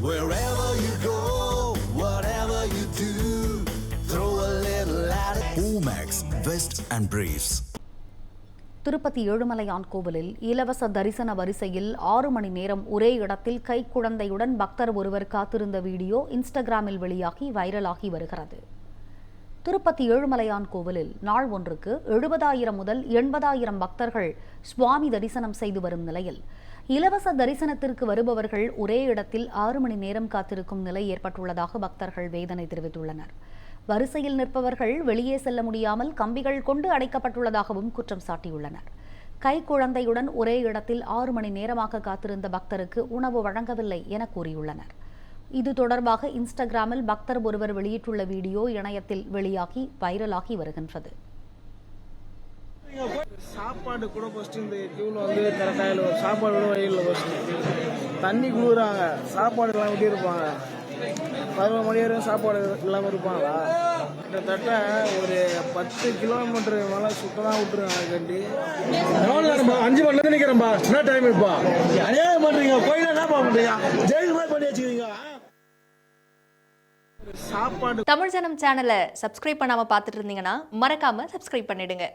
Wherever you go, whatever you do, throw a little at it. Omax, Vest and Briefs. Tirupati Ezhumalaiyan கோவிலில் இலவச தரிசன வரிசையில் 6 மணி நேரம் ஒரே இடத்தில் கைக்குழந்தையுடன் பக்தர் ஒருவர் காத்திருந்த வீடியோ இன்ஸ்டாகிராமில் வெளியாகி வைரலாகி வருகிறது. திருப்பதி ஏழுமலையான் கோவிலில் நாள் ஒன்றுக்கு 70,000 முதல் 80,000 பக்தர்கள் சுவாமி தரிசனம் செய்து வரும் நிலையில் இலவச தரிசனத்திற்கு வருபவர்கள் ஒரே இடத்தில் 6 மணி நேரம் காத்திருக்கும் நிலை ஏற்பட்டுள்ளதாக பக்தர்கள் வேதனை தெரிவித்துள்ளனர். வரிசையில் நிற்பவர்கள் வெளியே செல்ல முடியாமல் கம்பிகள் கொண்டு அடைக்கப்பட்டுள்ளதாகவும் குற்றம் சாட்டியுள்ளனர். கைக்குழந்தையுடன் ஒரே இடத்தில் 6 மணி நேரமாக காத்திருந்த பக்தருக்கு உணவு வழங்கவில்லை என கூறியுள்ளனர். இது தொடர்பாக இன்ஸ்டாகிராமில் பக்தர் ஒருவர் வெளியிட்டுள்ள வீடியோ இணையத்தில் வெளியாகி வைரலாகி வருகின்றது. சாப்பாடு கூட ஃபர்ஸ்ட் இந்த கியூவில் வந்து கரெக்டாக இல்லை, சாப்பாடு கூட வழியில் ஃபர்ஸ்ட் தண்ணி குளிராங்க, சாப்பாடு எல்லாம் விட்டு இருப்பாங்க. 11 மணி வரையும் சாப்பாடு இல்லாமல் இருப்பாங்களா? கிட்டத்தட்ட ஒரு 10 கிலோமீட்டர் மேலே சுத்தமாக விட்டுருக்காங்க கண்டி. 5 மணி நேரம் நிற்கிறேன்பா, என்ன டைம் இருப்பா? அநியாயம் பண்ணுறீங்க, கோயில என்ன பண்ணுறீங்க? ஜெயிலுக்கு போய் பண்ணி வச்சுக்கிறீங்க. சாப்பாடு தமிழ் ஜனம் சேனலை சப்ஸ்கிரைப் பண்ணாம பார்த்துட்டு இருந்தீங்கன்னா மறக்காம சப்ஸ்கிரைப் பண்ணிடுங்க.